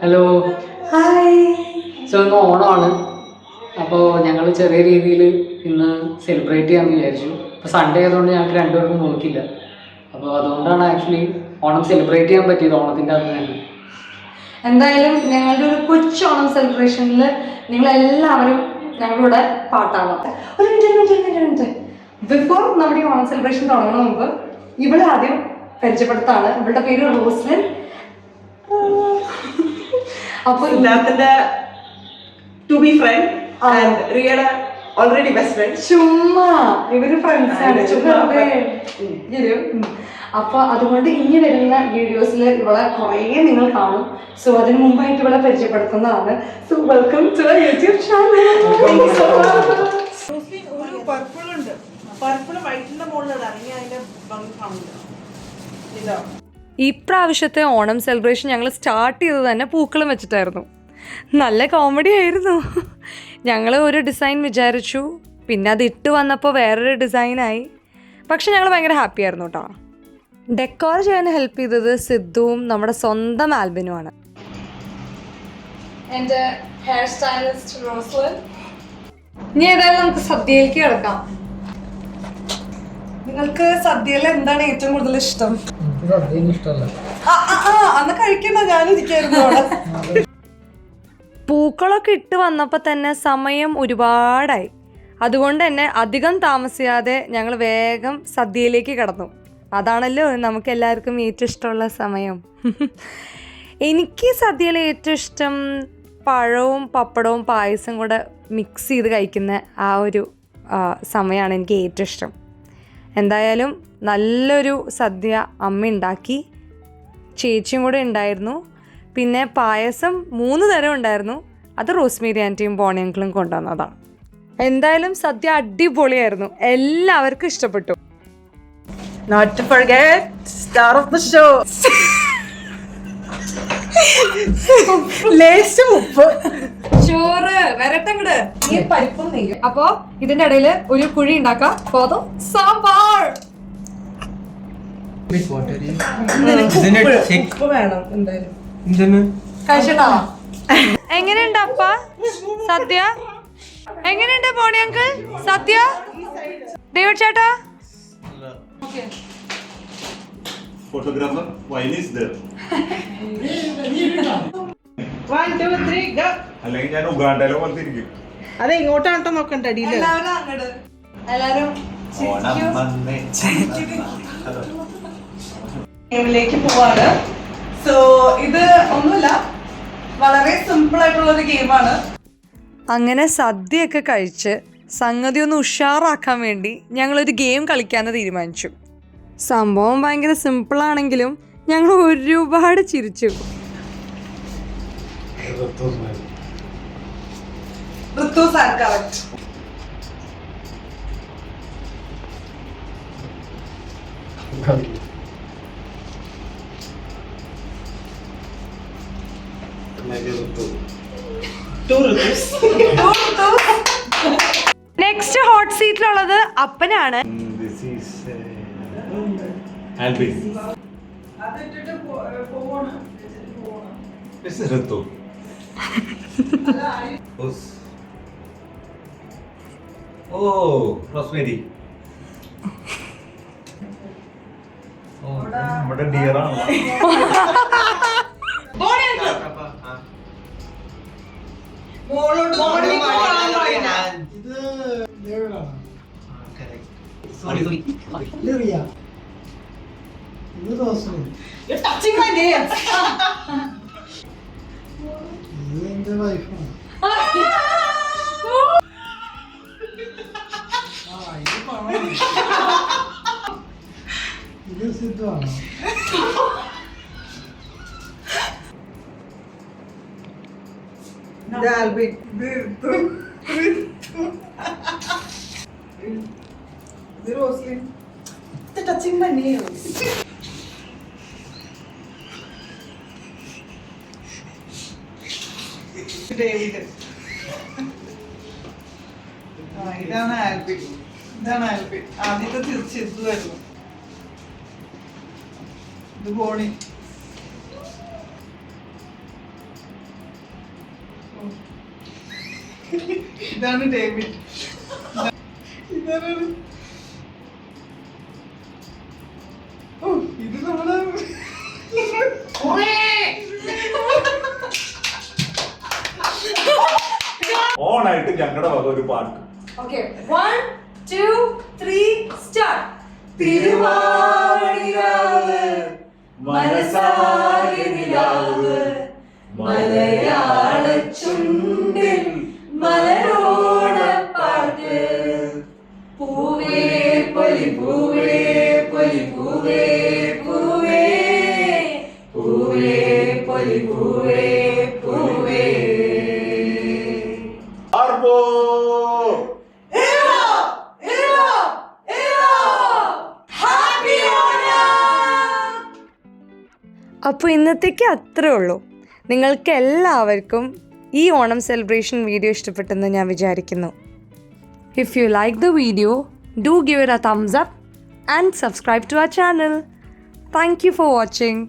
Hello, hi. So ഇന്ന് ഓണമാണ്. അപ്പോൾ ഞങ്ങൾ ചെറിയ രീതിയിൽ ഇന്ന് സെലിബ്രേറ്റ് ചെയ്യാമെന്ന് വിചാരിച്ചു. ഇപ്പോൾ സൺഡേ ആയതുകൊണ്ട് ഞങ്ങൾക്ക് രണ്ടുപേർക്കും നോക്കില്ല. അപ്പോൾ അതുകൊണ്ടാണ് ആക്ച്വലി ഓണം സെലിബ്രേറ്റ് ചെയ്യാൻ പറ്റിയത് ഓണത്തിൻ്റെ അന്ന് തന്നെ. എന്തായാലും ഞങ്ങളുടെ ഒരു കൊച്ചു ഓണം സെലിബ്രേഷനിൽ നിങ്ങളെല്ലാവരും ഞങ്ങളുടെ കൂടെ പാട്ടാവാം. ഒരു മിനിറ്റ്. ബിഫോർ നമ്മുടെ ഈ ഓണം സെലിബ്രേഷൻ തുടങ്ങുന്ന മുമ്പ് ഇവിടെ ആദ്യം പരിചയപ്പെടുത്താണ്. ഇവളുടെ പേര് റോസ്ലിൻ. അപ്പൊ സിദ്ധാർത്ഥന്റെ ടു ബി ഫ്രണ്ട് ആൻഡ് റിയയുടെ ഓൾറെഡി ബെസ്റ്റ് ഫ്രണ്ട്. ചുമ്മാ ഇവര് ഫ്രണ്ട്സ് ആണ്. അപ്പൊ അതുകൊണ്ട് ഇനി വരുന്ന വീഡിയോസിൽ ഇവിടെ കുറേ നിങ്ങൾ കാണും. സോ അതിന് മുമ്പായിട്ട് ഇവിടെ പരിചയപ്പെടുത്തുന്നതാണ്. So welcome to YouTube channel. ഒരു പർപ്പിൾ ഉണ്ട്, പർപ്പിൾ വൈറ്റിന്റെ മുകളിൽ ഇറങ്ങി അതിന്റെ ഭംഗി കാണുന്നുണ്ട്. ഇതാ ഇപ്രാവശ്യത്തെ ഓണം സെലിബ്രേഷൻ ഞങ്ങൾ സ്റ്റാർട്ട് ചെയ്തത് തന്നെ പൂക്കളം വെച്ചിട്ടായിരുന്നു. നല്ല കോമഡി ആയിരുന്നു. ഞങ്ങൾ ഒരു ഡിസൈൻ വിചാരിച്ചു, പിന്നെ അത് ഇട്ട് വന്നപ്പോൾ വേറൊരു ഡിസൈനായി. പക്ഷെ ഞങ്ങൾ ഭയങ്കര ഹാപ്പി ആയിരുന്നു കേട്ടോ. ഡെക്കോർ ചെയ്യാൻ ഹെൽപ്പ് ചെയ്തത് സിദ്ധുവും നമ്മുടെ സ്വന്തം ആൽബിനുമാണ്. എൻ്റെ ഹെയർ സ്റ്റൈലിസ്റ്റ് റോസ്ലിൻ. ഇനി ഏതായാലും നമുക്ക് സദ്യയിലേക്ക് കിടക്കാം. നിങ്ങൾക്ക് സദ്യയിൽ എന്താണ് ഏറ്റവും കൂടുതൽ ഇഷ്ടം? അന്ന് കഴിക്കണ്ട, ഞാനിരിക്കായിരുന്നു അവിടെ. പൂക്കളൊക്കെ ഇട്ട് വന്നപ്പോൾ തന്നെ സമയം ഒരുപാടായി. അതുകൊണ്ട് തന്നെ അധികം താമസിയാതെ ഞങ്ങൾ വേഗം സദ്യയിലേക്ക് കടന്നു. അതാണല്ലോ നമുക്ക് എല്ലാവർക്കും ഏറ്റവും ഇഷ്ടമുള്ള സമയം. എനിക്ക് സദ്യയിൽ ഏറ്റവും ഇഷ്ടം പഴവും പപ്പടവും പായസം കൂടെ മിക്സ് ചെയ്ത് കഴിക്കുന്ന ആ ഒരു സമയമാണ് എനിക്ക് ഏറ്റവും ഇഷ്ടം. എന്തായാലും നല്ലൊരു സദ്യ അമ്മ ഉണ്ടാക്കി, ചേച്ചിയും കൂടെ ഉണ്ടായിരുന്നു. പിന്നെ പായസം 3 തരം ഉണ്ടായിരുന്നു. അത് റോസ്മേരി ആൻറ്റിയും ബോണി അങ്കിളും കൊണ്ടുവന്നതാണ്. എന്തായാലും സദ്യ അടിപൊളിയായിരുന്നു, എല്ലാവർക്കും ഇഷ്ടപ്പെട്ടു. Not to forget, star of the show. ലേശം ഉപ്പ്, ചോറ് വരട്ടങ്ങട് ഈ പരിപ്പും നെയ്യും. അപ്പോ ഇതിന്റെ ഇടയിൽ ഒരു കുഴി ഉണ്ടാക്കാം. പോതും സാമ്പാർ. ഉപ്പ് വേണം എന്തായാലും. കഴിച്ചിട്ടോ? എങ്ങനെയുണ്ട് അപ്പ സദ്യ? എങ്ങനെയുണ്ട് ബോണി അങ്കിൾ സദ്യ? ഡേവിഡ് ചേട്ടാ? Photographer, while is there? 1 2 3 go. അല്ലെങ്കിൽ ഞാൻ ഉഗാണ്ടയിലെ പോലെ തിരിക്കും. അതെ, ഇങ്ങോട്ടാട്ടോ നോക്കണ്ട, അടിയില്. എല്ലാരും ഗെയിമിലേക്ക് പോവാണ്. സോ ഇത് ഒന്നുമില്ല, വളരെ സിമ്പിൾ ആയിട്ടുള്ള ഒരു ഗെയിമാണ്. അങ്ങനെ സദ്യയൊക്കെ കഴിച്ച് സംഗതി ഒന്ന് ഉഷാറാക്കാൻ വേണ്ടി ഞങ്ങളൊരു ഗെയിം കളിക്കാമെന്ന് തീരുമാനിച്ചു. സംഭവം ഭയങ്കര സിമ്പിളാണെങ്കിലും ഞങ്ങൾ ഒരുപാട് ചിരിച്ചു. Rithus are correct. Next hot സീറ്റിലുള്ളത് അപ്പനാണ്. Alvin. This is Ritu. Oh, Rosemary. Oh, നമ്മുടെ dear ആണ്. You're touching my nails. എന്റെ വൈഫാണ്. ഇത് സിദ്ധുവാണോ? ഇത് ആൽബിൻ. ഇത് Roslin. You're touching my nails. David. ഇതാണ് ആൽബിൻ. ആദ്യത്തെ തിരിച്ചെത്തുമായിരുന്നു. ഇത് ബോണി. ഇതാണ് ഡേവിഡ്. ഇതാണ് ഇത് നമ്മളെ ഓണായിട്ട് ഞങ്ങളുടെ വക ഒരു പാട്ട്. Okay 1 2 3 start. തിരുവാണിരാവ് മനസാകെ നിലാവ് മലയാള ചുണ്ടിൽ മലരോണപ്പാട്ട് പൂവേ പൊലി പൂവേ പൊലി പൂവേ പൂവേ പൂവേ പൊലി പൂവേ പൂവേ. ആർപ്പോ അപ്പോൾ ഇന്നത്തേക്ക് അത്രേ ഉള്ളൂ. നിങ്ങൾക്ക് എല്ലാവർക്കും ഈ ഓണം സെലിബ്രേഷൻ വീഡിയോ ഇഷ്ടപ്പെട്ടെന്ന് ഞാൻ വിചാരിക്കുന്നു. If you like the video, do give it a thumbs up and subscribe to our channel. Thank you for watching.